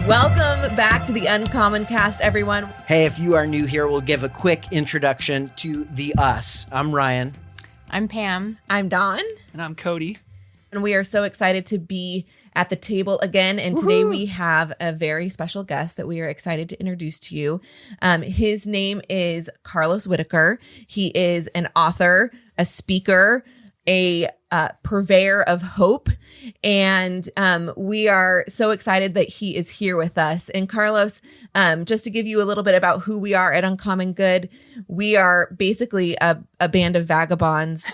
Welcome back to the Uncommon Cast, everyone. Hey, if you are new here, we'll give a quick introduction to the us. I'm Ryan. I'm Pam. I'm Dawn. And I'm Cody. And we are so excited to be at the table again. And today we have a very special guest that we are excited to introduce to you. His name is Carlos Whittaker. He is an author, a speaker, a purveyor of hope. And we are so excited that he is here with us. And Carlos, just to give you a little bit about who we are at Uncommon Good, we are basically a band of vagabonds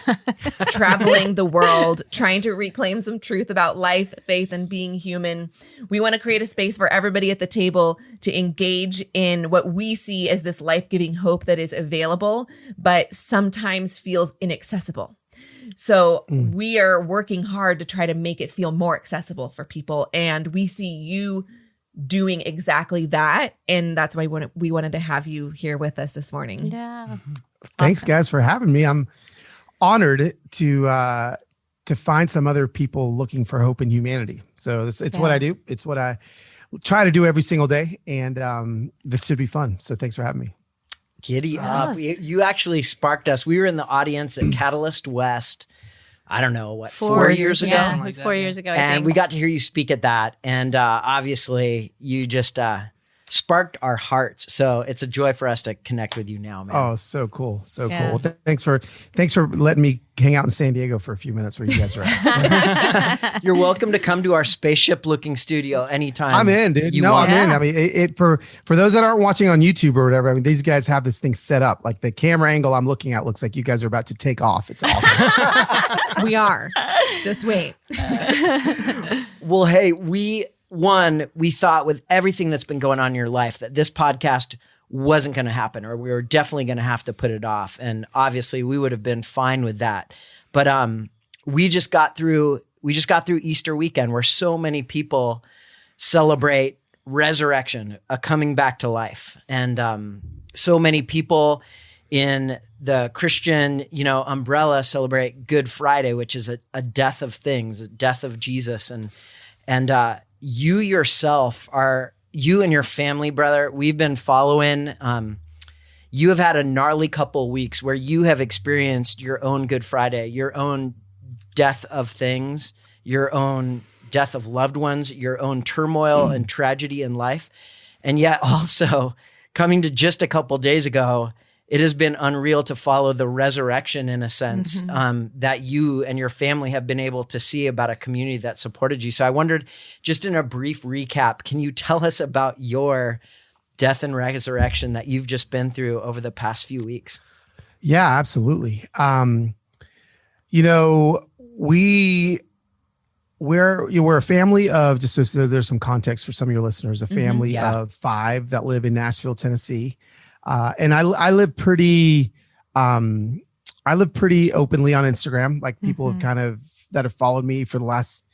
traveling the world, trying to reclaim some truth about life, faith, and being human. We want to create a space for everybody at the table to engage in what we see as this life-giving hope that is available, but sometimes feels inaccessible. So we are working hard to try to make it feel more accessible for people. And we see you doing exactly that. And that's why we wanted to have you here with us this morning. Yeah. Mm-hmm. Thanks, guys, for having me. I'm honored to find some other people looking for hope in humanity. So it's what I do. It's what I try to do every single day. And this should be fun. So thanks for having me. Giddy up. You actually sparked us. We were in the audience at Catalyst West, I don't know, 4 years ago? Yeah, it was 4 years ago, I and think. we got to hear you speak at that. And obviously, you just sparked our hearts. So it's a joy for us to connect with you now, man. Oh, so cool. So cool. Well, thanks for letting me hang out in San Diego for a few minutes where you guys are at. You're welcome to come to our spaceship looking studio anytime. I'm in, dude. I'm in. I mean, for those that aren't watching on YouTube or whatever, I mean, these guys have this thing set up. Like the camera angle I'm looking at looks like you guys are about to take off. It's awesome. We are. Just wait. Well, hey, we thought with everything that's been going on in your life that this podcast wasn't going to happen, or we were definitely going to have to put it off. And obviously we would have been fine with that. But we just got through Easter weekend, where so many people celebrate resurrection, a coming back to life. And so many people in the Christian, umbrella celebrate Good Friday, which is a death of things, a death of Jesus. And you yourself you and your family, brother, we've been following. You have had a gnarly couple weeks where you have experienced your own Good Friday, your own death of things, your own death of loved ones, your own turmoil and tragedy in life. And yet also coming to just a couple days ago, it has been unreal to follow the resurrection in a sense, that you and your family have been able to see about a community that supported you. So I wondered, just in a brief recap, can you tell us about your death and resurrection that you've just been through over the past few weeks? Yeah, absolutely. We're a family of, just so there's some context for some of your listeners, a family of 5 that live in Nashville, Tennessee. And I live pretty openly on Instagram. Like people have that have followed me for the last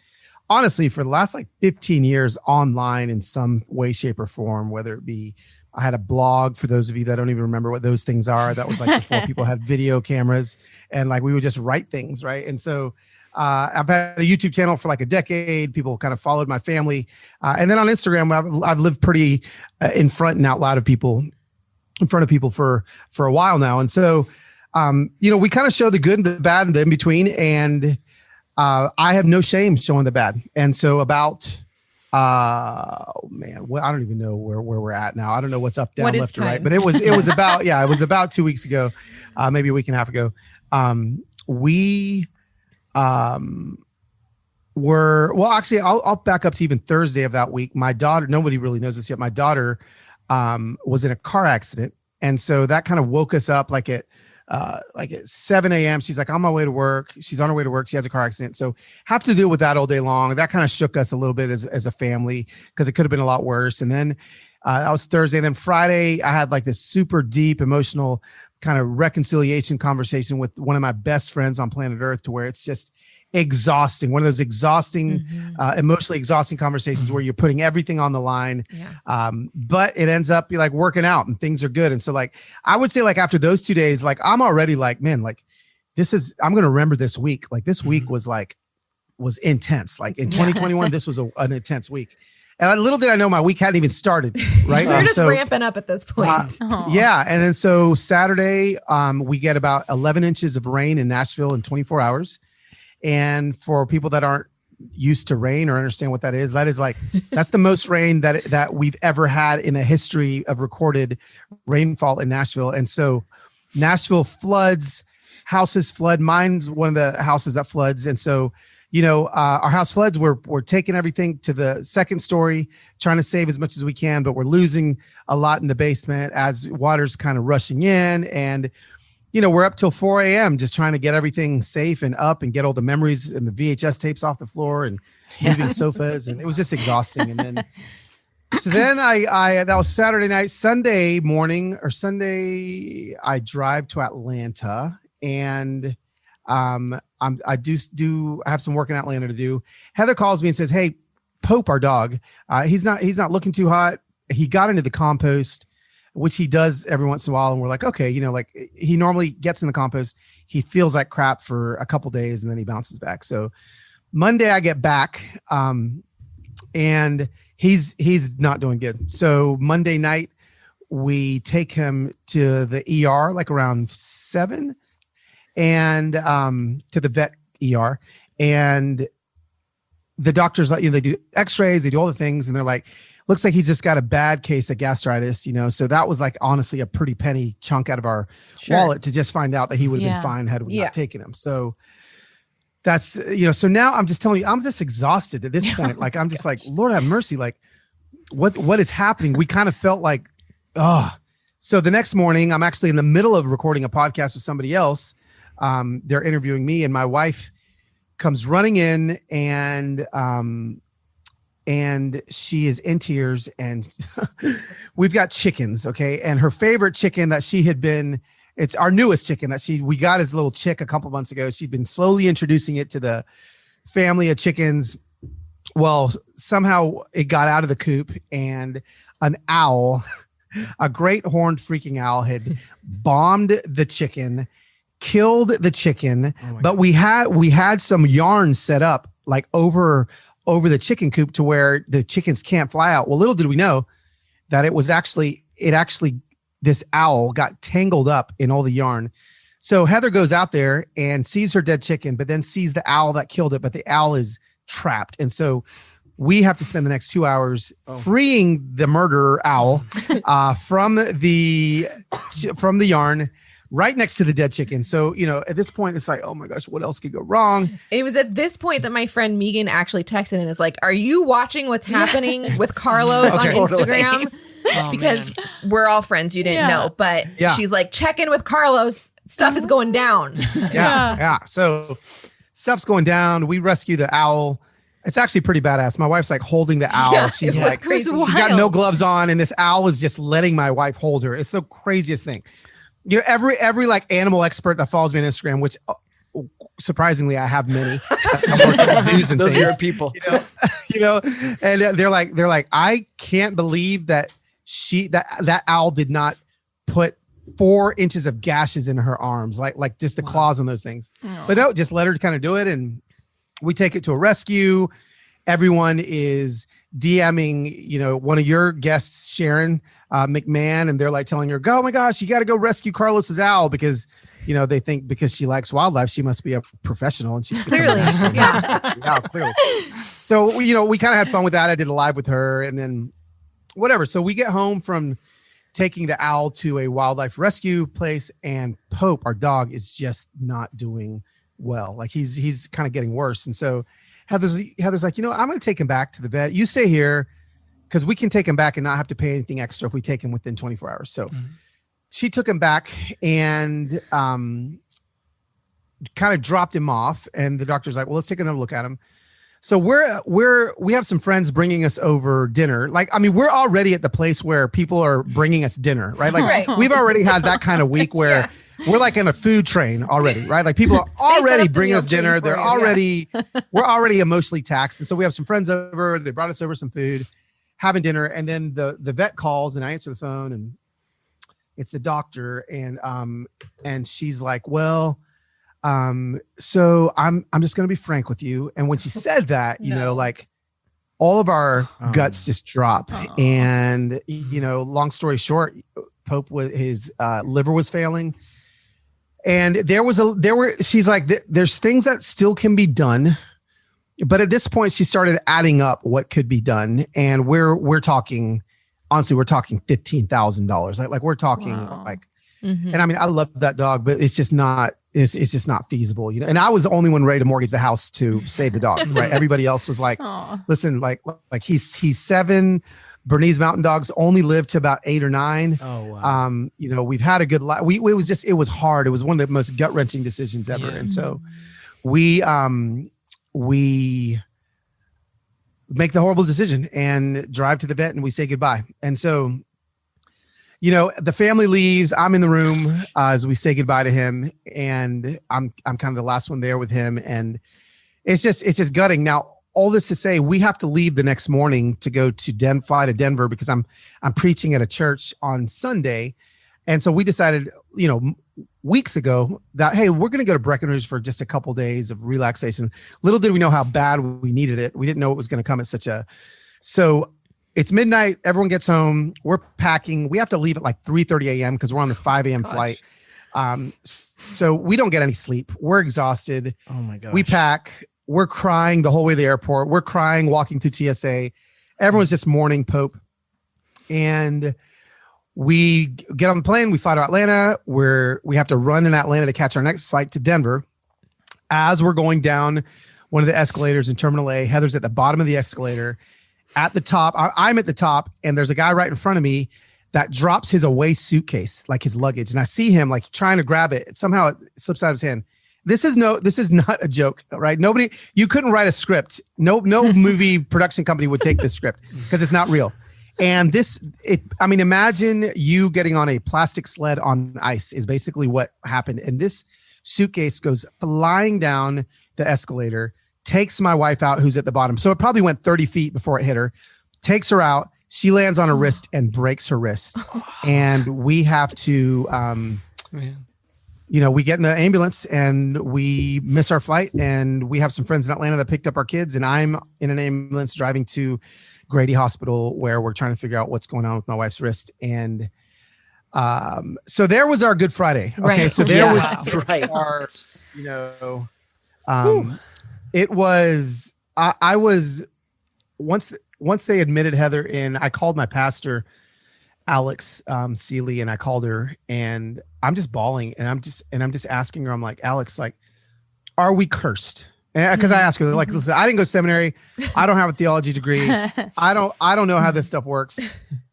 like 15 years online in some way, shape, or form, whether it be, I had a blog, for those of you that don't even remember what those things are. That was like before people had video cameras, and like we would just write things. Right. And so I've had a YouTube channel for like a decade. People kind of followed my family. And then on Instagram, I've lived pretty in front and out loud of people, in front of people for a while now. And so, we kind of show the good and the bad and the in between. And I have no shame showing the bad. And so about, I don't even know where we're at now. I don't know what's up, down, left, or right. But it was about 2 weeks ago, maybe a week and a half ago. I'll back up to even Thursday of that week. My daughter, nobody really knows this yet. My daughter was in a car accident. And so that kind of woke us up like at 7 a.m. She's like on my way to work. She's on her way to work. She has a car accident. So have to deal with that all day long. That kind of shook us a little bit as a family, because it could have been a lot worse. And then that was Thursday. And then Friday, I had like this super deep emotional kind of reconciliation conversation with one of my best friends on planet Earth, to where it's just exhausting. One of those exhausting, emotionally exhausting conversations where you're putting everything on the line. Yeah. But it ends up like working out and things are good. And so like, I would say like after those 2 days, like I'm already like, man, like I'm going to remember this week. Like this week was like was intense. Like in 2021, this was an intense week. And little did I know my week hadn't even started, right? You're just ramping up at this point. Yeah. And then so Saturday, we get about 11 inches of rain in Nashville in 24 hours. And for people that aren't used to rain or understand what that is like, that's the most rain that we've ever had in the history of recorded rainfall in Nashville. And so Nashville floods, houses flood. Mine's one of the houses that floods. And so, our house floods, we're taking everything to the second story, trying to save as much as we can, but we're losing a lot in the basement as water's kind of rushing in. And, we're up till 4 a.m. just trying to get everything safe and up and get all the memories and the VHS tapes off the floor and moving sofas. And it was just exhausting. And then, that was Saturday night. Sunday morning or Sunday, I drive to Atlanta and, I have some work in Atlanta to do. Heather calls me and says, "Hey, Pope, our dog, he's not looking too hot. He got into the compost, which he does every once in a while." And we're like, okay, like he normally gets in the compost. He feels like crap for a couple days and then he bounces back. So Monday I get back, and he's not doing good. So Monday night we take him to the ER like around 7. And to the vet ER, and the doctors they do x-rays, they do all the things, and they're like, looks like he's just got a bad case of gastritis, so that was like honestly a pretty penny chunk out of our wallet to just find out that he would have been fine had we not taken him. So that's so now I'm just telling you, I'm just exhausted at this point. Like I'm just like, Lord have mercy, like what is happening? We kind of felt like so the next morning I'm actually in the middle of recording a podcast with somebody else. They're interviewing me, and my wife comes running in, and she is in tears, and we've got chickens. Okay. And her favorite chicken that it's our newest chicken that we got as a little chick a couple months ago. She'd been slowly introducing it to the family of chickens. Well, somehow it got out of the coop, and an owl, a great horned freaking owl, had bombed the chicken, killed the chicken. But we had some yarn set up like over the chicken coop to where the chickens can't fly out. Well, little did we know that this owl got tangled up in all the yarn. So Heather goes out there and sees her dead chicken, but then sees the owl that killed it, but the owl is trapped. And so we have to spend the next 2 hours freeing the murderer owl from the yarn right next to the dead chicken. So, at this point, it's like, oh my gosh, what else could go wrong? It was at this point that my friend Megan actually texted and is like, "Are you watching what's happening with Carlos on Instagram?" Because we're all friends. You didn't know, but she's like, "Check in with Carlos. Stuff is going down." Yeah. So stuff's going down. We rescue the owl. It's actually pretty badass. My wife's like holding the owl. She's like, she's got no gloves on, and this owl is just letting my wife hold her. It's the craziest thing. Every like animal expert that follows me on Instagram, which surprisingly I have many. Zoos and those are your people, and they're like, I can't believe that that owl did not put 4 inches of gashes in her arms, like just the claws on those things. But no, just let her kind of do it, and we take it to a rescue. Everyone is DMing, one of your guests, Sharon McMahon, and they're like telling her, "Oh my gosh, you got to go rescue Carlos's owl," because, they think because she likes wildlife, she must be a professional, and she's clearly, clearly. So, we kind of had fun with that. I did a live with her, and then whatever. So we get home from taking the owl to a wildlife rescue place, and Pope, our dog, is just not doing well. Like he's kind of getting worse, and so Heather's like, I'm going to take him back to the vet. You stay here because we can take him back and not have to pay anything extra if we take him within 24 hours. So she took him back and kind of dropped him off. And the doctor's like, well, let's take another look at him. So we have some friends bringing us over dinner. We're already at the place where people are bringing us dinner, right? Like we've already had that kind of week where we're like in a food train already, right? Like people are already bringing us dinner. They're already, we're already emotionally taxed. And so we have some friends over, they brought us over some food, having dinner. And then the vet calls and I answer the phone and it's the doctor. And she's like, well, So I'm just going to be frank with you. And when she said that, you know, like all of our guts just drop. And, you know, long story short, Pope was his liver was failing. And she's like, there's things that still can be done. But at this point, she started adding up what could be done. And we're talking, honestly, we're talking $15,000. Like we're talking and I mean, I love that dog, but it's just not, it's just not feasible, you know? And I was the only one ready to mortgage the house to save the dog, right? Everybody else was like, listen, like he's 7. Bernese mountain dogs only live to about 8 or 9. Oh, wow. You know, we've had a good life. It was hard. It was one of the most gut wrenching decisions ever. Yeah. And so we make the horrible decision and drive to the vet and we say goodbye. And so, you know, the family leaves. I'm in the room as we say goodbye to him, and I'm kind of the last one there with him, and it's just gutting. Now, all this to say, we have to leave the next morning to go to fly to Denver because I'm preaching at a church on Sunday, and so we decided, you know, weeks ago that, hey, we're going to go to Breckenridge for just a couple of days of relaxation. Little did we know how bad we needed it. We didn't know it was going to come at so it's midnight. Everyone gets home. We're packing. We have to leave at like 3:30 a.m. because we're on the 5 a.m. flight. So we don't get any sleep. We're exhausted. Oh my gosh. We pack. We're crying the whole way to the airport. We're crying walking through TSA. Everyone's just mourning Pope. And we get on the plane. We fly to Atlanta. We have to run in Atlanta to catch our next flight to Denver. As we're going down one of the escalators in Terminal A, Heather's at the bottom of the escalator. At the top, I'm at the top, and there's a guy right in front of me that drops his away suitcase, like his luggage. And I see him like trying to grab it. Somehow it slips out of his hand. This is not a joke, right? You couldn't write a script. No movie production company would take this script because it's not real. And imagine you getting on a plastic sled on ice is basically what happened. And this suitcase goes flying down the escalator, takes my wife out, who's at the bottom. So it probably went 30 feet before it hit her, takes her out. She lands on her wrist and breaks her wrist. And we have to, you know, we get in the ambulance and we miss our flight, and we have some friends in Atlanta that picked up our kids, and I'm in an ambulance driving to Grady Hospital where we're trying to figure out what's going on with my wife's wrist. And so there was our Good Friday. Okay. Right. So there was our, you know, it was, I was once they admitted Heather in, I called my pastor, Alex Seeley, and I called her, and I'm just bawling, and I'm just asking her, I'm like, Alex, like, are we cursed? Because I asked her, like, listen, I didn't go to seminary. I don't have a theology degree. I don't know how this stuff works.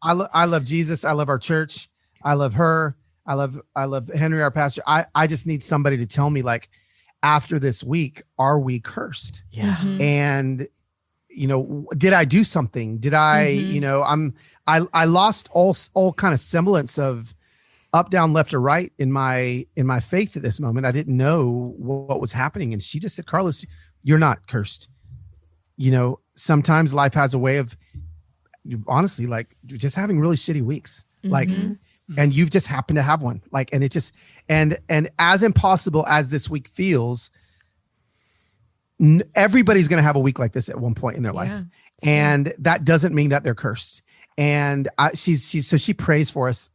I love Jesus. I love our church. I love her. I love Henry, our pastor. I just need somebody to tell me, like, after this week, are we cursed? Yeah. Mm-hmm. And, you know, did I do something? Did I, you know, I lost all kind of semblance of up, down, left, or right in my faith at this moment. I didn't know what was happening. And she just said, Carlos, you're not cursed. You know, sometimes life has a way of, honestly, like, just having really shitty weeks. Like, and you've just happened to have one. Like, and it just, and as impossible as this week feels, everybody's going to have a week like this at one point in their life. And that doesn't mean that they're cursed. And so she prays for us,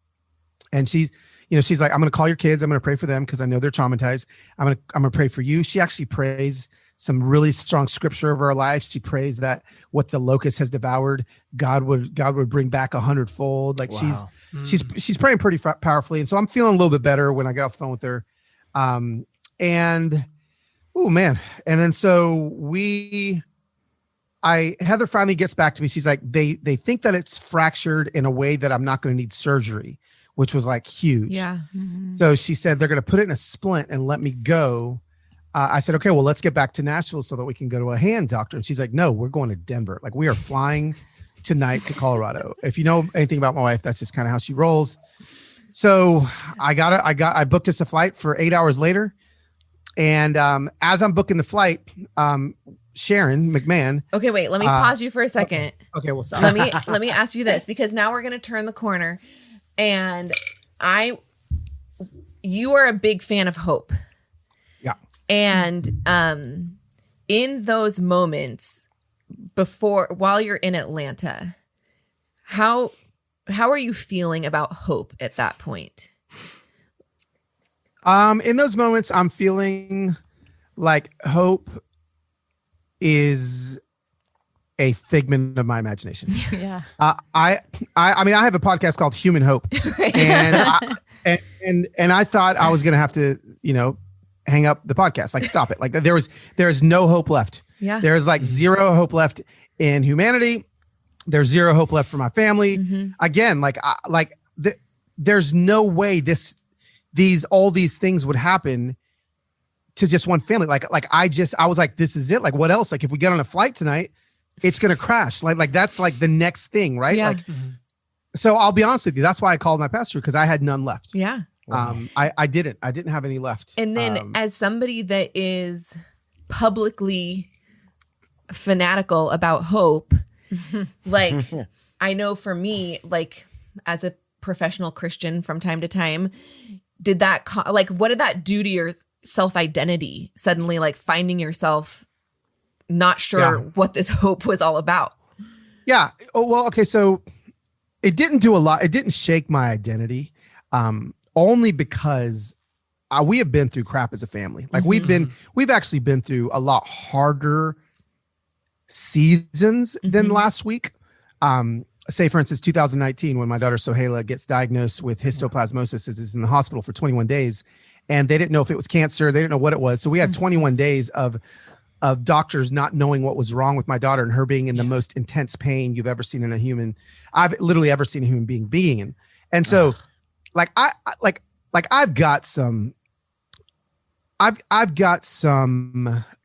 and she's like, I'm going to call your kids. I'm going to pray for them because I know they're traumatized. I'm going to pray for you. She actually prays some really strong scripture over our lives. She prays that what the locust has devoured, God would bring back 100-fold. Like, wow. She's praying pretty powerfully. And so I'm feeling a little bit better when I got off the phone with her. And oh man. And then so Heather finally gets back to me. She's like, they think that it's fractured in a way that I'm not going to need surgery, which was like huge. Yeah. Mm-hmm. So she said they're going to put it in a splint and let me go. I said, okay, well, let's get back to Nashville so that we can go to a hand doctor. And she's like, no, we're going to Denver. Like, we are flying tonight to Colorado. If you know anything about my wife, that's just kind of how she rolls. So I booked us a flight for 8 hours later. And as I'm booking the flight, Sharon McMahon. Okay, wait, let me pause you for a second. Okay, we'll stop. Let me ask you this, because now we're going to turn the corner. And you are a big fan of hope. Yeah. And in those moments while you're in Atlanta, how are you feeling about hope at that point? In those moments, I'm feeling like hope is a figment of my imagination. Yeah. I mean, I have a podcast called Human Hope, Right. and I thought I was going to have to, hang up the podcast, like stop it. Like there's no hope left. Yeah. There's like zero hope left in humanity. There's zero hope left for my family. Mm-hmm. Again, there's no way all these things would happen to just one family. I was like, this is it. Like, what else? Like, if we get on a flight tonight, it's going to crash. Like that's like the next thing. Right. Yeah. So I'll be honest with you. That's why I called my pastor, because I had none left. Yeah. I didn't have any left. And then as somebody that is publicly fanatical about hope, like I know for me, like as a professional Christian from time to time, what did that do to your self-identity? Suddenly like finding yourself not sure what this hope was all about. Yeah. Oh, well, okay. So it didn't do a lot. It didn't shake my identity. Only because we have been through crap as a family. Like we've actually been through a lot harder seasons than last week. Say for instance, 2019, when my daughter Sohaila gets diagnosed with histoplasmosis, is in the hospital for 21 days, and they didn't know if it was cancer. They didn't know what it was. So we had 21 days of doctors not knowing what was wrong with my daughter, and her being in the most intense pain you've ever seen in a human. I've literally ever seen a human being in. And so I've got some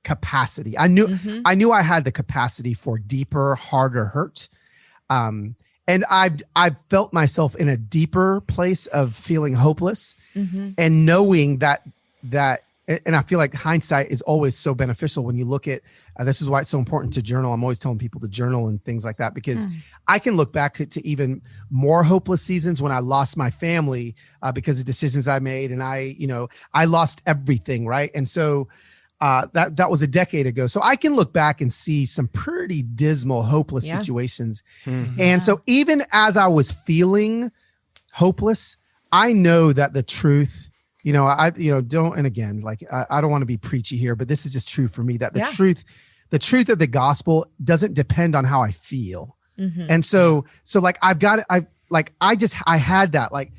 capacity. I knew I had the capacity for deeper, harder hurt. And I've felt myself in a deeper place of feeling hopeless and knowing that, and I feel like hindsight is always so beneficial when you look at, this is why it's so important to journal. I'm always telling people to journal and things like that, because I can look back to even more hopeless seasons when I lost my family because of decisions I made. And I lost everything. Right. And so that was a decade ago. So I can look back and see some pretty dismal, hopeless situations. And so even as I was feeling hopeless, I know that the truth, don't, and again, like, I don't want to be preachy here, but this is just true for me, that the truth of the gospel doesn't depend on how I feel. And so like, I had that, like,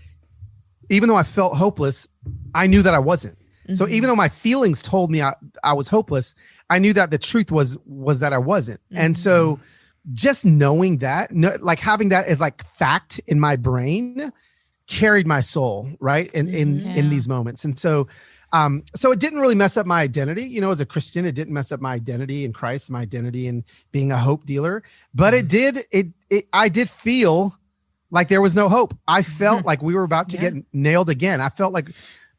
even though I felt hopeless, I knew that I wasn't. So even though my feelings told me I was hopeless, I knew that the truth was that I wasn't. And so just knowing that, like having that as like fact in my brain carried my soul, right? In these moments. And so it didn't really mess up my identity. As a Christian, it didn't mess up my identity in Christ, my identity in being a hope dealer, but I did feel like there was no hope. I felt like we were about to get nailed again. I felt like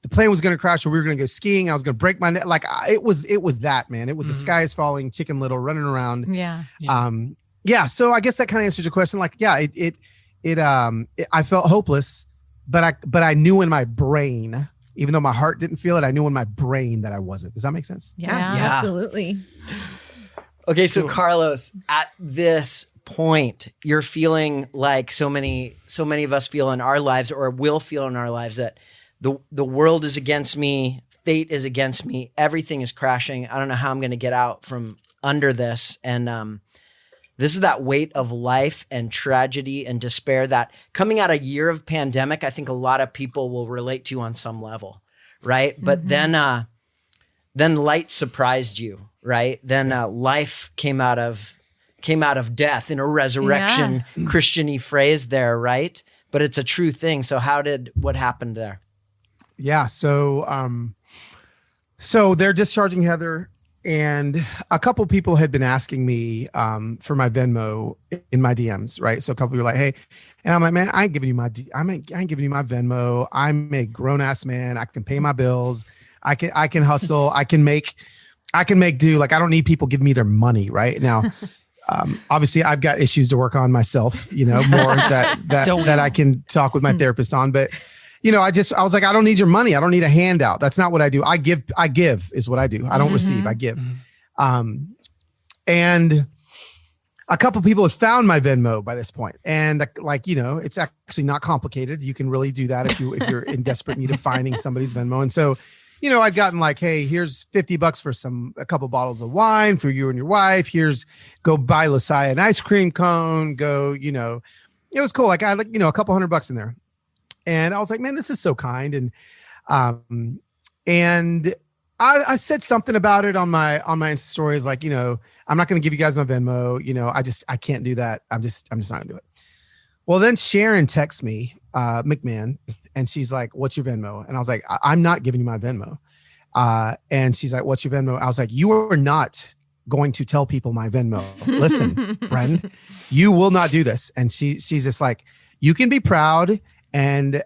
the plane was going to crash, or we were going to go skiing. I was going to break my neck. Like it was that, man. It was the sky is falling, Chicken Little running around. So I guess that kind of answers your question. Like, I felt hopeless, but I knew in my brain, even though my heart didn't feel it, I knew in my brain that I wasn't. Does that make sense? Yeah. Absolutely. Okay. So Carlos, at this point, you're feeling like so many of us feel in our lives, or will feel in our lives, that the world is against me, fate is against me, everything is crashing. I don't know how I'm going to get out from under this. And this is that weight of life and tragedy and despair that, coming out a year of pandemic, I think a lot of people will relate to on some level, right? But then light surprised you, right? Then life came out of death in a resurrection Christian-y phrase there, right? But it's a true thing. So what happened there? Yeah. So they're discharging Heather, and a couple people had been asking me for my Venmo in my DMs, right? So a couple were like, "Hey," and I'm like, "Man, I ain't giving you my Venmo. I'm a grown ass man. I can pay my bills. I can hustle. I can make do. Like, I don't need people giving me their money right now." Obviously I've got issues to work on myself, more that I can talk with my therapist on, but I was like, I don't need your money. I don't need a handout. That's not what I do. I give is what I do. I don't receive, I give. And a couple people had found my Venmo by this point. And it's actually not complicated. You can really do that if you're in desperate need of finding somebody's Venmo. And so, I'd gotten like, hey, here's $50 for a couple bottles of wine for you and your wife. Go buy Lasiah an ice cream cone. It was cool. Like I had a couple $100 in there. And I was like, man, this is so kind. And I said something about it on my Insta stories. Like, I'm not going to give you guys my Venmo. I can't do that. I'm just not gonna do it. Well, then Sharon texts me, McMahon, and she's like, what's your Venmo? And I was like, I'm not giving you my Venmo. And she's like, what's your Venmo? I was like, you are not going to tell people my Venmo. Listen, friend, you will not do this. And she's just like, you can be proud and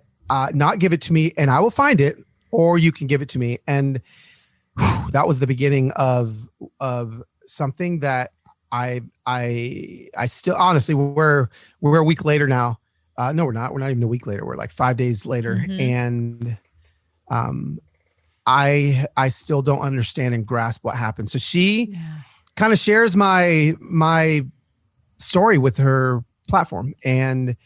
not give it to me and I will find it, or you can give it to me. And that was the beginning of something that I still, honestly, we're a week later now. No, we're not even a week later. We're like 5 days later. And I still don't understand and grasp what happened. So she kind of shares my story with her platform, and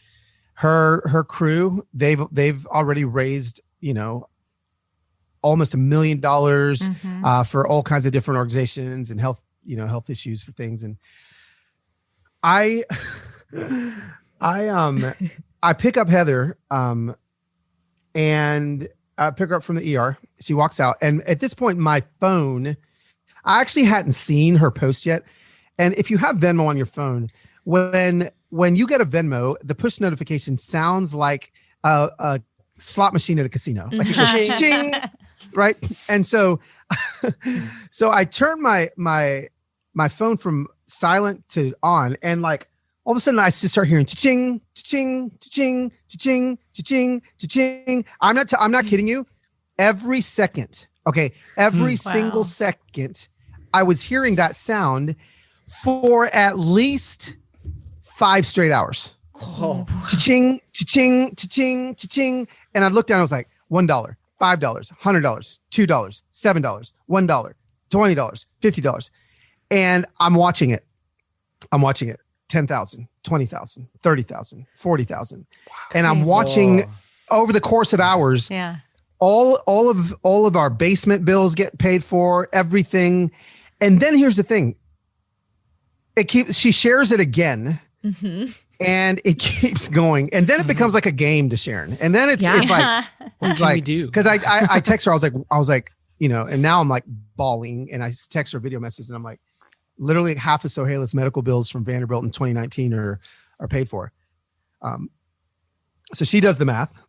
her crew, they've already raised, almost $1 million for all kinds of different organizations and health issues for things. And I pick up Heather, and I pick her up from the ER. She walks out, and at this point, my phone, I actually hadn't seen her post yet. And if you have Venmo on your phone, when you get a Venmo, the push notification sounds like a slot machine at a casino. Like it goes ching, right? And so I turn my phone from silent to on, and like all of a sudden I just start hearing cha-ching, cha-ching, cha-ching, cha-ching, cha-ching, cha-ching. I'm not kidding you. Every second, every single second, I was hearing that sound for at least 5 straight hours. Oh. Cha-ching, cha-ching, cha-ching, cha-ching. And I looked down, I was like, $1, $5, $100, $2, $7, $1, $20, $50. And I'm watching it. 10,000, 20,000, 30,000, 40,000. And I'm watching over the course of hours. Yeah. All of our basement bills get paid for, everything. And then here's the thing. She shares it again. And it keeps going. And then it becomes like a game to Sharon. And then it's like, what can we do? Because I text her, I was like, and now I'm like bawling, and I text her a video message, and I'm like, literally half of Sohaila's medical bills from Vanderbilt in 2019 are paid for. So she does the math,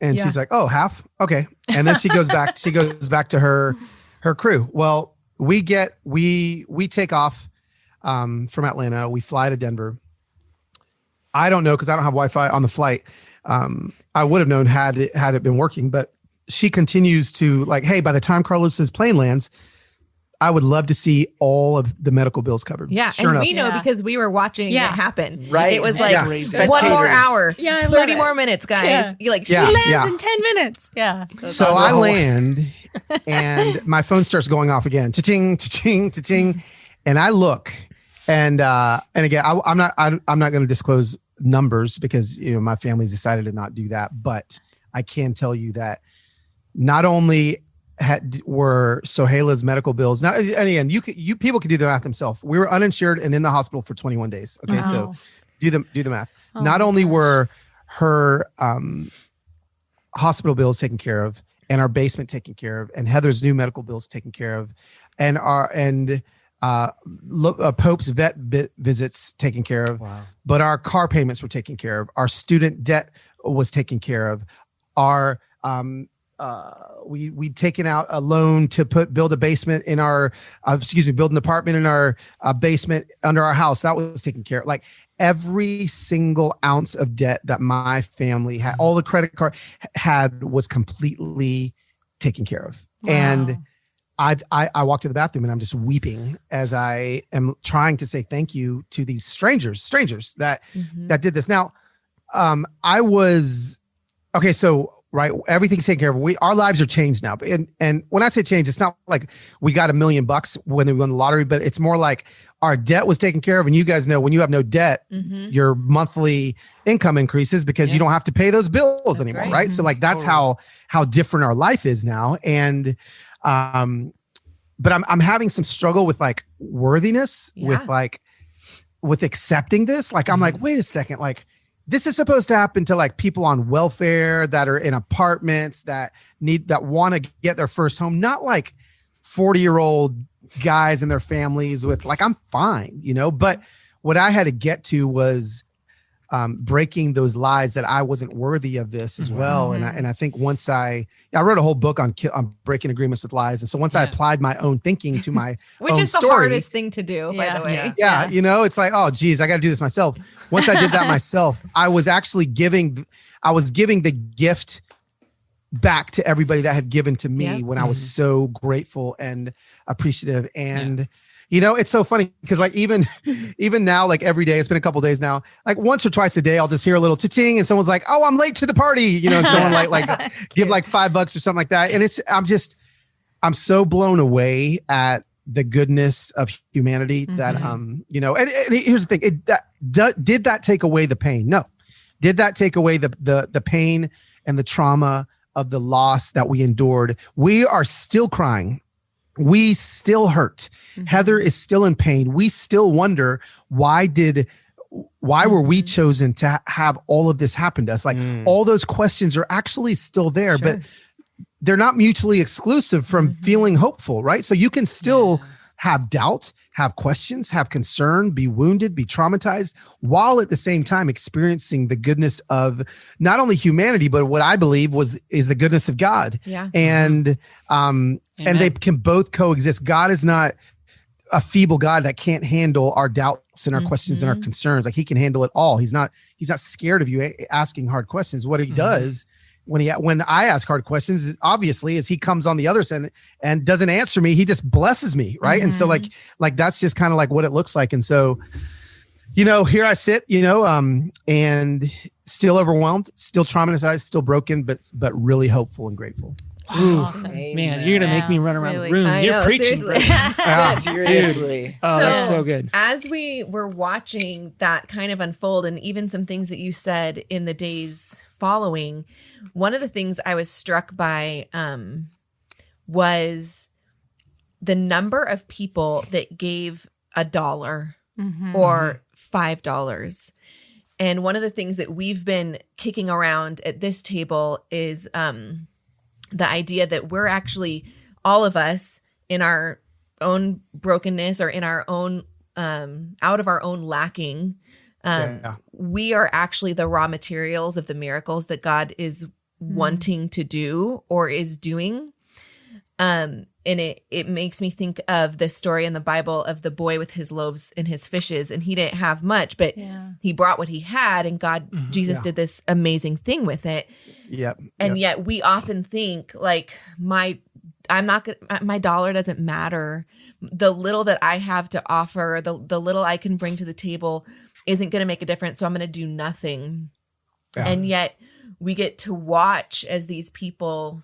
and she's like, oh, half. Okay. And then she goes back to her crew. Well, we take off from Atlanta. We fly to Denver. I don't know, because I don't have Wi-Fi on the flight. I would have known had it been working, but she continues to like, hey, by the time Carlos's plane lands, I would love to see all of the medical bills covered. Yeah. Sure and enough. we know because we were watching it happen. Right. It was like Spectators. 1 more hour. Yeah, 30 more minutes, guys. Yeah. You're like, She lands in 10 minutes. Yeah. So I land, and my phone starts going off again. Cha-ching, cha-ching, cha-ching. And I look, and again, I'm not going to disclose numbers because my family's decided to not do that. But I can tell you that not only were Sohaila's medical bills now, and again, you people can do the math themselves. We were uninsured and in the hospital for 21 days. Okay, wow. So do the math. Not only were her hospital bills taken care of, and our basement taken care of, and Heather's new medical bills taken care of, and Pope's vet visits taken care of. Wow. But our car payments were taken care of. Our student debt was taken care of. Our we'd taken out a loan to build a basement in our build an apartment in our basement under our house. That was taken care of. Like every single ounce of debt that my family had, all the credit card had, was completely taken care of. Wow. And I walked to the bathroom, and I'm just weeping as I am trying to say thank you to these strangers that did this. Now, I was okay. So right? Everything's taken care of. Our lives are changed now. And when I say change, it's not like we got $1 million when we won the lottery, but it's more like our debt was taken care of. And you guys know when you have no debt, your monthly income increases because you don't have to pay those bills anymore, right? So like that's how different our life is now. And but I'm having some struggle with like worthiness, with accepting this. Like I'm like, wait a second, like this is supposed to happen to like people on welfare that are in apartments that want to get their first home, not like 40-year-old guys and their families with like, I'm fine, you know, but what I had to get to was breaking those lies that I wasn't worthy of this as well. And I think once I wrote a whole book on breaking agreements with lies. And so once I applied my own thinking to my which own is story, the hardest thing to do, by the way. Yeah. You know, it's like, oh geez, I got to do this myself. Once I did that myself, I was actually giving the gift back to everybody that had given to me when I was so grateful and appreciative. And you know, it's so funny because like even now, like every day, it's been a couple of days now, like once or twice a day, I'll just hear a little cha-ching and someone's like, oh, I'm late to the party. You know, and someone like give like $5 or something like that. And I'm so blown away at the goodness of humanity that, you know, and here's the thing. Did that take away the pain? No. Did that take away the pain and the trauma of the loss that we endured? We are still crying. We still hurt. Heather is still in pain. We still wonder why were we chosen to have all of this happen to us? Like all those questions are actually still there, but they're not mutually exclusive from feeling hopeful, right? So you can still have doubt, have questions, have concern, be wounded, be traumatized, while at the same time experiencing the goodness of not only humanity, but what I believe is the goodness of God. Yeah. And they can both coexist. God is not a feeble God that can't handle our doubts and our questions and our concerns. Like he can handle it all. He's not scared of you asking hard questions. What he does when I ask hard questions, obviously, is he comes on the other side and doesn't answer me. He just blesses me. Right. And so like, that's just kind of like what it looks like. And so, you know, here I sit, you know, and still overwhelmed, still traumatized, still broken, but really hopeful and grateful. Awesome. Man, you're going to make me run around the room. You're preaching. Seriously. Oh, that's so good. As we were watching that kind of unfold and even some things that you said in the days following, one of the things I was struck by was the number of people that gave $1 or $5. And one of the things that we've been kicking around at this table is the idea that we're actually, all of us in our own brokenness or in our own, out of our own lacking, we are actually the raw materials of the miracles that God is wanting to do or is doing. And it makes me think of the story in the Bible of the boy with his loaves and his fishes, and he didn't have much, but he brought what he had, and Jesus did this amazing thing with it. And yet we often think like my dollar doesn't matter. The little that I have to offer, the little I can bring to the table isn't going to make a difference. So I'm going to do nothing. And yet we get to watch as these people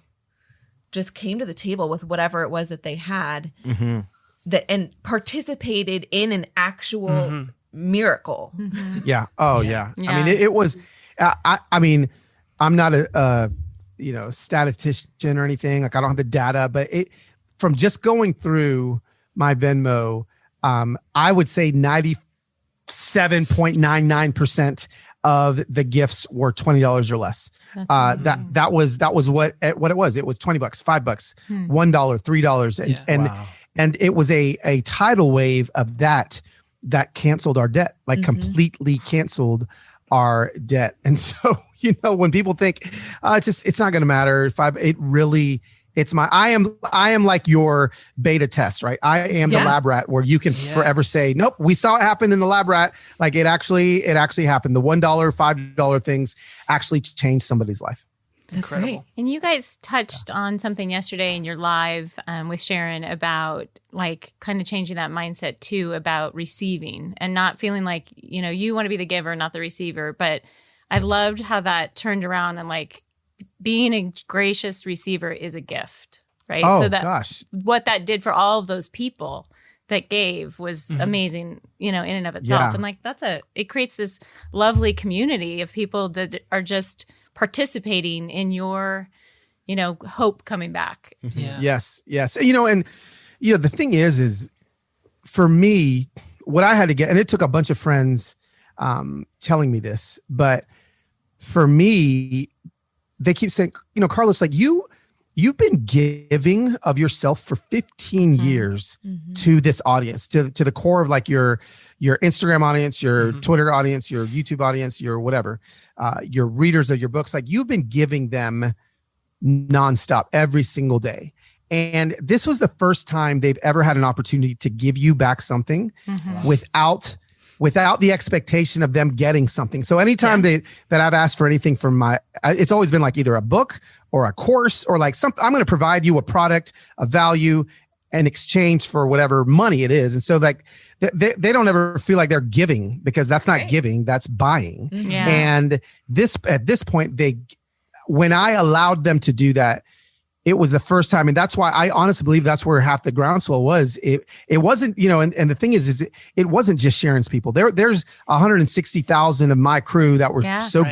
just came to the table with whatever it was that they had and participated in an actual miracle. Yeah. Oh yeah. I mean, it was, I mean, I'm not a statistician or anything. Like I don't have the data, but from just going through my Venmo, I would say 97.99% of the gifts were $20 or less. That was what it was. It was $20, $5, $1, $3. And it was a tidal wave of that canceled our debt, like completely canceled our debt. And so, you know, when people think it's not going to matter, I am like your beta test, right? I am the lab rat where you can forever say, nope, we saw it happen in the lab rat. Like it actually happened. The $1, $5 things actually changed somebody's life. That's right. And you guys touched on something yesterday in your live with Sharon about like kind of changing that mindset too, about receiving and not feeling like, you know, you want to be the giver, not the receiver. But I loved how that turned around and like being a gracious receiver is a gift, right? Oh, so that gosh. what that did for all of those people that gave was amazing, in and of itself. Yeah. And like, it creates this lovely community of people that are just participating in your, hope coming back. Yeah. Yes. And the thing is for me, what I had to get, and it took a bunch of friends telling me this, but for me, they keep saying, Carlos, like you've been giving of yourself for 15 years to this audience, to the core of like your Instagram audience, your Twitter audience, your YouTube audience, your whatever, your readers of your books. Like you've been giving them nonstop every single day. And this was the first time they've ever had an opportunity to give you back something without the expectation of them getting something. So anytime that I've asked for anything from it's always been like either a book or a course or like something. I'm going to provide you a product, a value, in exchange for whatever money it is. And so like they don't ever feel like they're giving, because that's not giving, that's buying. Yeah. And at this point, when I allowed them to do that, it was the first time. And that's why I honestly believe that's where half the groundswell was. It wasn't, and the thing is it wasn't just Sharon's people. There's 160,000 of my crew that were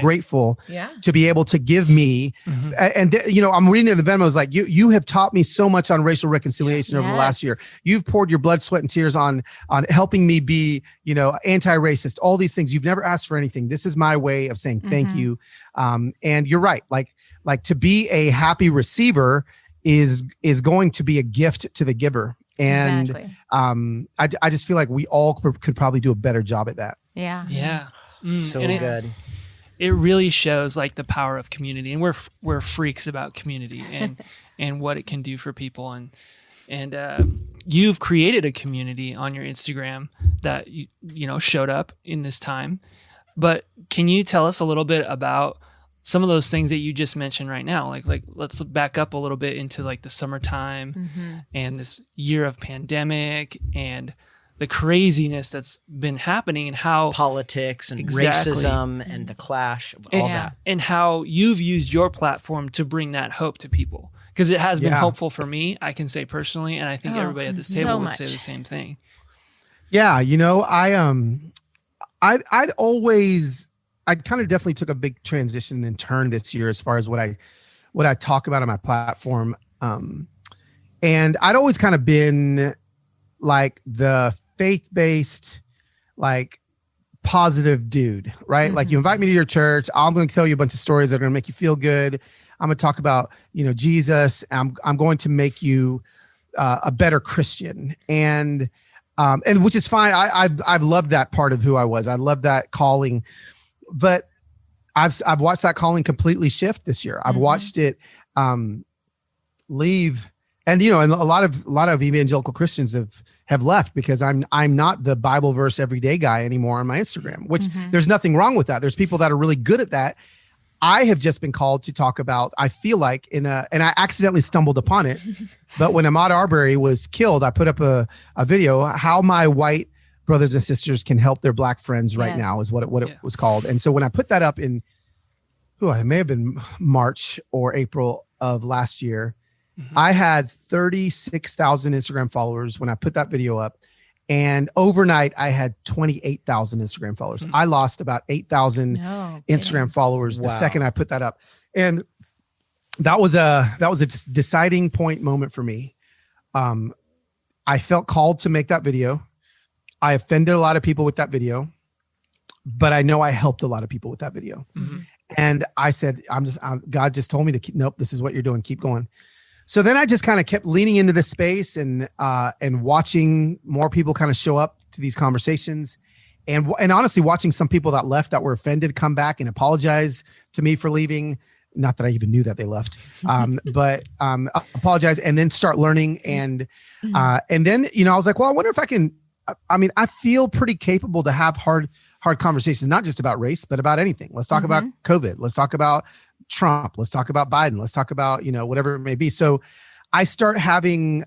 grateful to be able to give me. And I'm reading in the Venmos, like you have taught me so much on racial reconciliation over the last year. You've poured your blood, sweat, and tears on helping me be, anti-racist, all these things. You've never asked for anything. This is my way of saying thank you. And you're right. Like to be a happy receiver is going to be a gift to the giver. And I just feel like we all could probably do a better job at that. Yeah. Yeah. So good. It really shows like the power of community, and we're freaks about community and what it can do for people. And you've created a community on your Instagram that showed up in this time. But can you tell us a little bit about some of those things that you just mentioned right now? Like let's back up a little bit into like the summertime and this year of pandemic and the craziness that's been happening, and how politics and racism and the clash of all that, and how you've used your platform to bring that hope to people, because it has been helpful for me, I can say personally, and I think everybody at this table would say the same thing. Yeah, I kind of definitely took a big transition and turn this year as far as what I talk about on my platform. And I'd always kind of been like the faith-based, like positive dude, right? Like you invite me to your church, I'm going to tell you a bunch of stories that are going to make you feel good. I'm going to talk about, Jesus. I'm going to make you a better Christian. And which is fine. I've loved that part of who I was. I love that calling. But I've watched that calling completely shift this year. I've watched it leave, and and a lot of evangelical Christians have left because I'm not the Bible verse everyday guy anymore on my Instagram, which there's nothing wrong with that. There's people that are really good at that. I have just been called to talk about, I feel like and I accidentally stumbled upon it, but when Ahmaud Arbery was killed, I put up a video, how my white brothers and sisters can help their black friends right now is what it was called. And so when I put that up in, it may have been March or April of last year, I had 36,000 Instagram followers when I put that video up. And overnight I had 28,000 Instagram followers. I lost about 8,000 Instagram followers the second I put that up. And that was a deciding point moment for me. I felt called to make that video. I offended a lot of people with that video, but I know I helped a lot of people with that video. And I said, God just told me to nope, this is what you're doing. Keep going. So then I just kind of kept leaning into this space and watching more people kind of show up to these conversations, and honestly watching some people that left that were offended come back and apologize to me for leaving. Not that I even knew that they left, but apologize and then start learning. And then, I was like, well, I wonder if I can, I feel pretty capable to have hard conversations, not just about race, but about anything. Let's talk about COVID. Let's talk about Trump. Let's talk about Biden. Let's talk about, whatever it may be. So I start having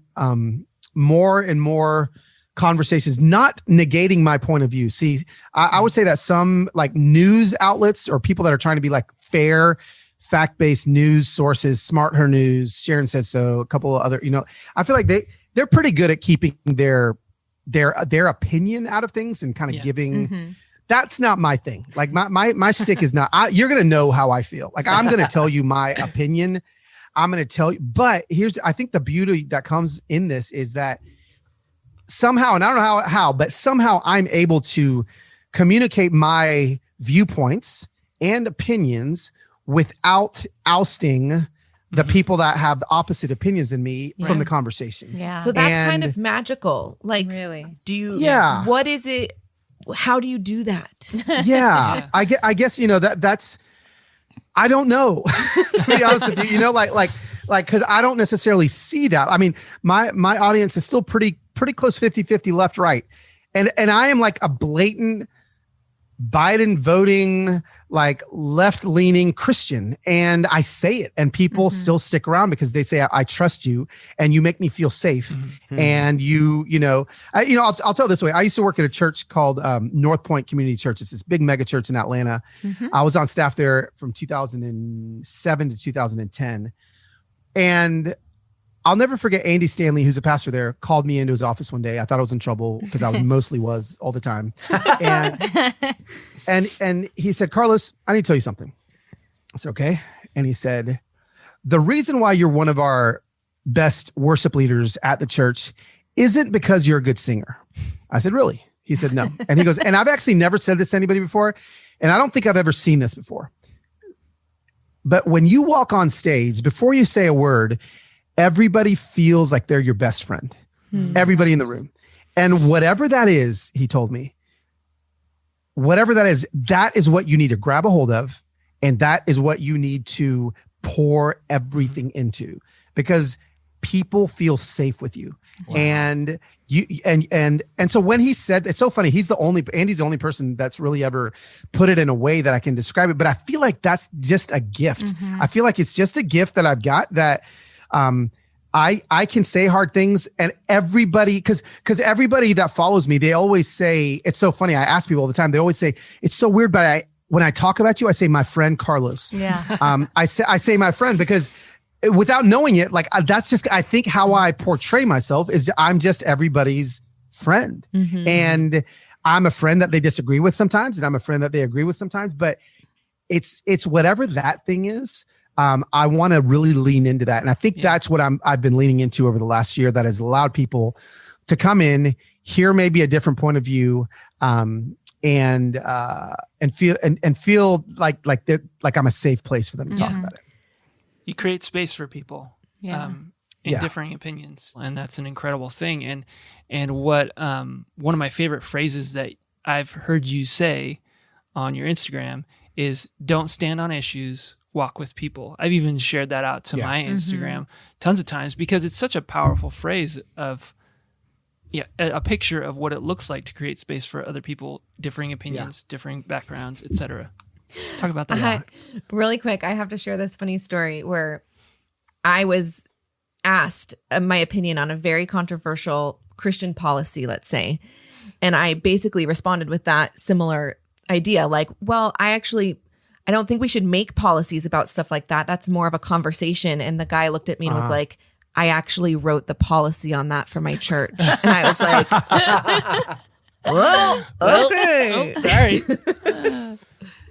more and more conversations, not negating my point of view. See, I would say that some like news outlets or people that are trying to be like fair fact-based news sources, Smart Her News, Sharon Says So, a couple of other, I feel like they're pretty good at keeping their opinion out of things and kind of giving. That's not my thing. Like my stick is not, you're going to know how I feel. Like I'm going to tell you my opinion. I'm going to tell you, but I think the beauty that comes in this is that somehow, and I don't know how, but somehow I'm able to communicate my viewpoints and opinions without ousting the people that have the opposite opinions than me from the conversation. Yeah. So that's kind of magical. Like, really? do you, Yeah. what is it? How do you do that? Yeah. I guess, that's, I don't know, to be honest with you, like, cause I don't necessarily see that. I mean, my audience is still pretty close 50-50 left, right. And I am like a blatant Biden voting, like left leaning Christian. And I say it and people still stick around because they say, I trust you and you make me feel safe. And I'll tell this way. I used to work at a church called North Point Community Church. It's this big mega church in Atlanta. I was on staff there from 2007 to 2010. And I'll never forget Andy Stanley, who's a pastor there, called me into his office one day. I thought I was in trouble because I mostly was all the time. And he said, Carlos, I need to tell you something. I said, okay. And he said, the reason why you're one of our best worship leaders at the church isn't because you're a good singer. I said, really? He said, no. And he goes, and I've actually never said this to anybody before. And I don't think I've ever seen this before. But when you walk on stage, before you say a word, everybody feels like they're your best friend. Everybody in the room. And whatever that is, he told me, that is what you need to grab a hold of. And that is what you need to pour everything into, because people feel safe with you. Wow. And you, and so when he said, it's so funny, Andy's the only person that's really ever put it in a way that I can describe it. But I feel like that's just a gift. I feel like it's just a gift that I've got that, I can say hard things, and everybody, cause everybody that follows me, they always say, it's so funny. I ask people all the time, they always say, it's so weird, but when I talk about you, I say my friend Carlos. Yeah. I say my friend because without knowing it, like that's just, I think how I portray myself is I'm just everybody's friend. And I'm a friend that they disagree with sometimes, and I'm a friend that they agree with sometimes, but it's whatever that thing is. I want to really lean into that. And I think that's what I've been leaning into over the last year, that has allowed people to come in, hear maybe a different point of view, and feel like I'm a safe place for them to talk about it. You create space for people in differing opinions. And that's an incredible thing. And what, one of my favorite phrases that I've heard you say on your Instagram is, don't stand on issues, walk with people. I've even shared that out to my Instagram tons of times, because it's such a powerful phrase of a picture of what it looks like to create space for other people, differing opinions, differing backgrounds, etc. Talk about that. Really quick, I have to share this funny story where I was asked my opinion on a very controversial Christian policy, let's say, and I basically responded with that similar idea, like, well, I don't think we should make policies about stuff like that. That's more of a conversation. And the guy looked at me and was like, I actually wrote the policy on that for my church. And I was like, well, okay. Sorry.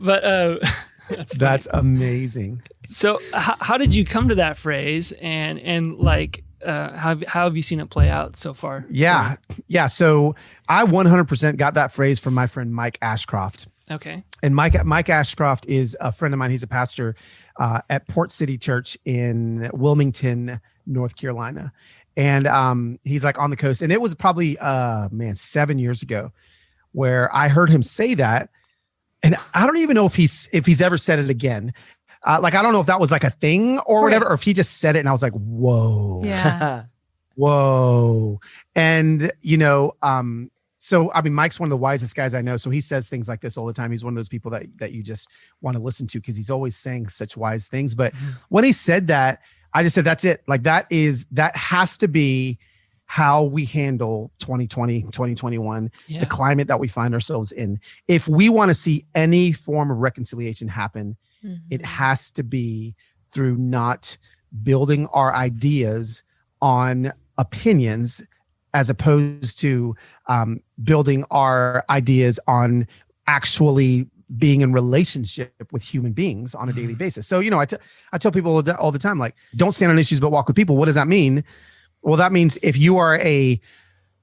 But that's amazing. So how did you come to that phrase? And like, how have you seen it play out so far? Yeah. So I 100% got that phrase from my friend Mike Ashcroft. Okay. And Mike Ashcroft is a friend of mine. He's a pastor at Port City Church in Wilmington, North Carolina. And he's like on the coast. And it was probably 7 years ago where I heard him say that. And I don't even know if he's ever said it again. Like, I don't know if that was like a thing or whatever, or if he just said it and I was like, whoa. Yeah. Whoa. And, so, I mean, Mike's one of the wisest guys I know. So he says things like this all the time. He's one of those people that you just want to listen to because he's always saying such wise things. But when he said that, I just said, that's it. Like that has to be how we handle 2020, 2021, Yeah. the climate that we find ourselves in. If we want to see any form of reconciliation happen, it has to be through not building our ideas on opinions as opposed to building our ideas on actually being in relationship with human beings on a daily basis. So, I tell people all the time, like, don't stand on issues, but walk with people. What does that mean? Well, that means if you are and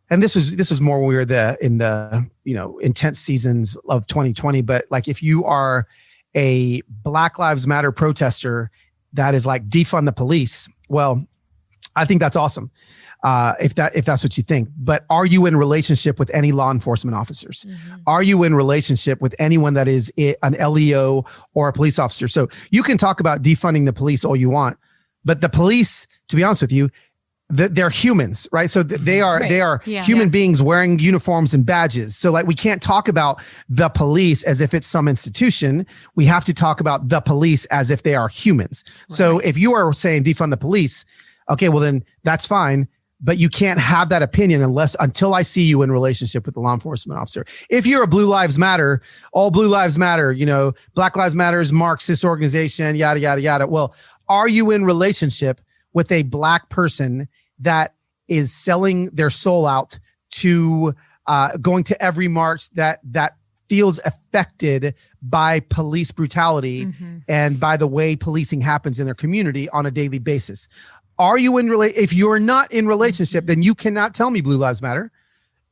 this is more when we were in the intense seasons of 2020, but like if you are a Black Lives Matter protester that is like defund the police, well, I think that's awesome. If that's what you think, but are you in relationship with any law enforcement officers? Are you in relationship with anyone that is an LEO or a police officer? So you can talk about defunding the police all you want, but the police, to be honest with you, they're humans, right? So they are human beings wearing uniforms and badges. So like, we can't talk about the police as if it's some institution. We have to talk about the police as if they are humans. Right. So if you are saying defund the police, okay, well then that's fine. But you can't have that opinion until I see you in relationship with the law enforcement officer. If you're a Blue Lives Matter, all Blue Lives Matter, Black Lives Matter is Marxist organization, yada, yada, yada. Well, are you in relationship with a Black person that is selling their soul out to going to every march that feels affected by police brutality and by the way policing happens in their community on a daily basis? Are you if you're not in relationship, then you cannot tell me Blue Lives Matter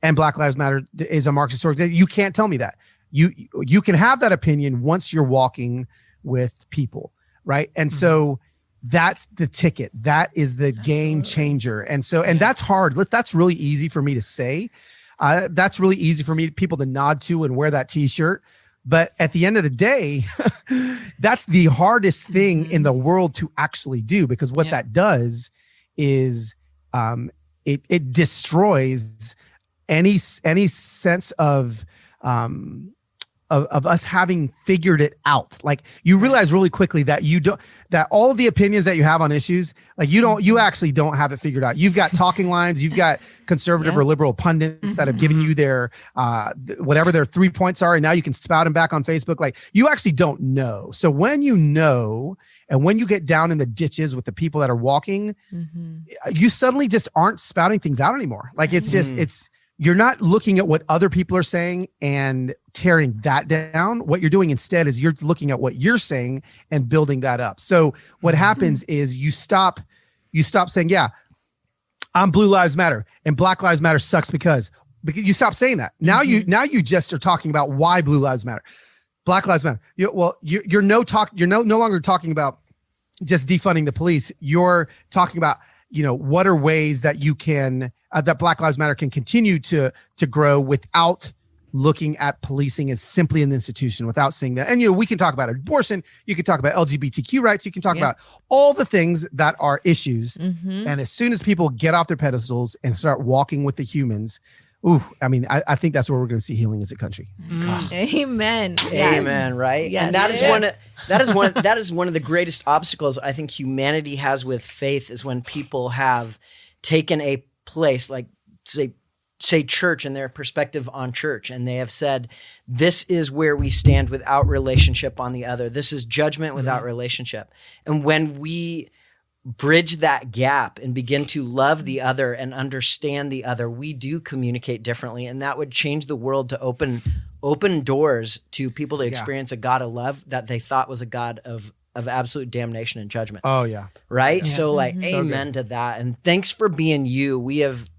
and Black Lives Matter is a Marxist organization. You can't tell me that. You can have that opinion once you're walking with people, right? And so that's the ticket. That is the game changer. And so, and that's hard. That's really easy for me to say. That's really easy for people to nod to and wear that t-shirt. But at the end of the day, that's the hardest thing in the world to actually do, because what that does is it destroys any sense of us having figured it out. Like, you realize really quickly that that all of the opinions that you have on issues, like you actually don't have it figured out. You've got talking lines, you've got conservative or liberal pundits that have given you their, whatever their 3 points are. And now you can spout them back on Facebook. Like, you actually don't know. So when you know, and when you get down in the ditches with the people that are walking, you suddenly just aren't spouting things out anymore. Like, it's just, you're not looking at what other people are saying and tearing that down. What you're doing instead is you're looking at what you're saying and building that up. So what happens is you stop saying, yeah, I'm Blue Lives Matter and Black Lives Matter sucks because you stop saying that. Now you just are talking about why Blue Lives Matter, Black Lives Matter. You're no longer talking about just defunding the police. You're talking about, what are ways that you can, that Black Lives Matter can continue to grow without looking at policing as simply an institution, without seeing that. And, we can talk about abortion. You can talk about LGBTQ rights. You can talk about all the things that are issues. And as soon as people get off their pedestals and start walking with the humans, I think that's where we're going to see healing as a country. Amen. Amen. Right. Yes. And that is one of the greatest obstacles I think humanity has with faith, is when people have taken a place like say church and their perspective on church, and they have said, this is where we stand without relationship on the other. This is judgment without relationship. And when we bridge that gap and begin to love the other and understand the other, we do communicate differently, and that would change the world to open doors to people to experience a God of love that they thought was a God of absolute damnation and judgment. Oh yeah. Right? Yeah. So amen to that. And thanks for being you. We have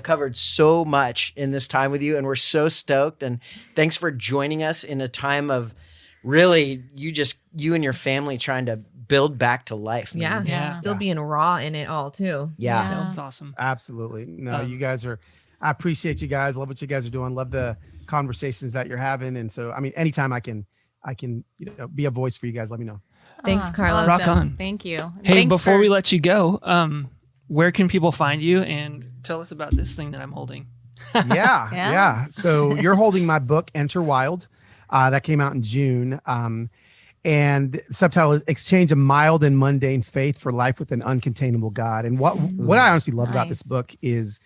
covered so much in this time with you, and we're so stoked, and thanks for joining us in a time of really you and your family trying to build back to life. Man. Still being raw in it all too. That's awesome. Absolutely. No, you guys I appreciate you guys. Love what you guys are doing. Love the conversations that you're having. And so, anytime I can be a voice for you guys, let me know. Thanks, Carlos. Rock on. Thank you. Hey, before we let you go, where can people find you, and tell us about this thing that I'm holding? Yeah. So you're holding my book, Enter Wild. That came out in June. and subtitle is Exchange a Mild and Mundane Faith for Life with an Uncontainable God. And what I honestly love about this book is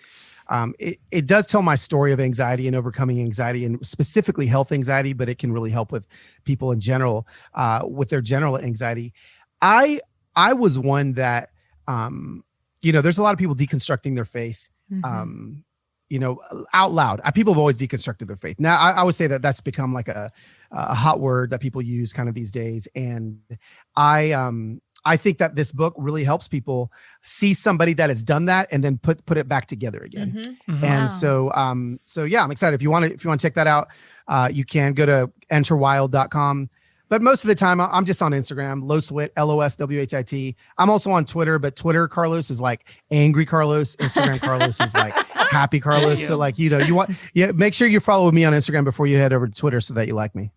it does tell my story of anxiety and overcoming anxiety, and specifically health anxiety, but it can really help with people in general with their general anxiety. I was one that, there's a lot of people deconstructing their faith, out loud. People have always deconstructed their faith. Now, I would say that that's become like a hot word that people use kind of these days. And I think that this book really helps people see somebody that has done that and then put it back together again. And so I'm excited. If you want to check that out, you can go to enterwild.com. But most of the time, I'm just on Instagram, Loswhit, LOSWHIT. I'm also on Twitter, but Twitter Carlos is like angry Carlos. Instagram Carlos is like happy Carlos. So like, make sure you follow me on Instagram before you head over to Twitter so that you like me.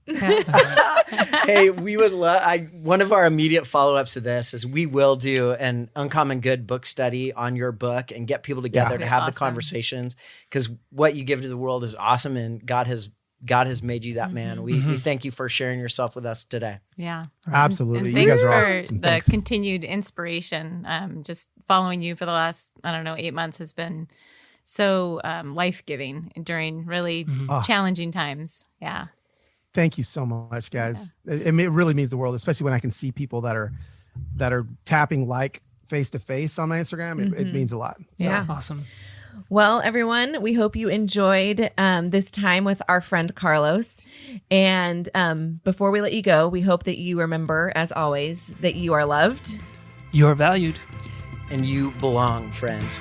Hey, we would love, one of our immediate follow-ups to this is we will do an Uncommon Good book study on your book and get people together to have the conversations, because what you give to the world is awesome, and God has made you that man. We thank you for sharing yourself with us today. Yeah, absolutely. And you guys are for awesome. the continued inspiration. Just following you for the last, 8 months has been so life-giving during really challenging times. Yeah. Thank you so much, guys. It really means the world, especially when I can see people that are tapping like face to face on my Instagram. It means a lot. So. Yeah. Awesome. Well, everyone, we hope you enjoyed this time with our friend Carlos. And before we let you go, we hope that you remember, as always, that you are loved. You are valued. And you belong, friends.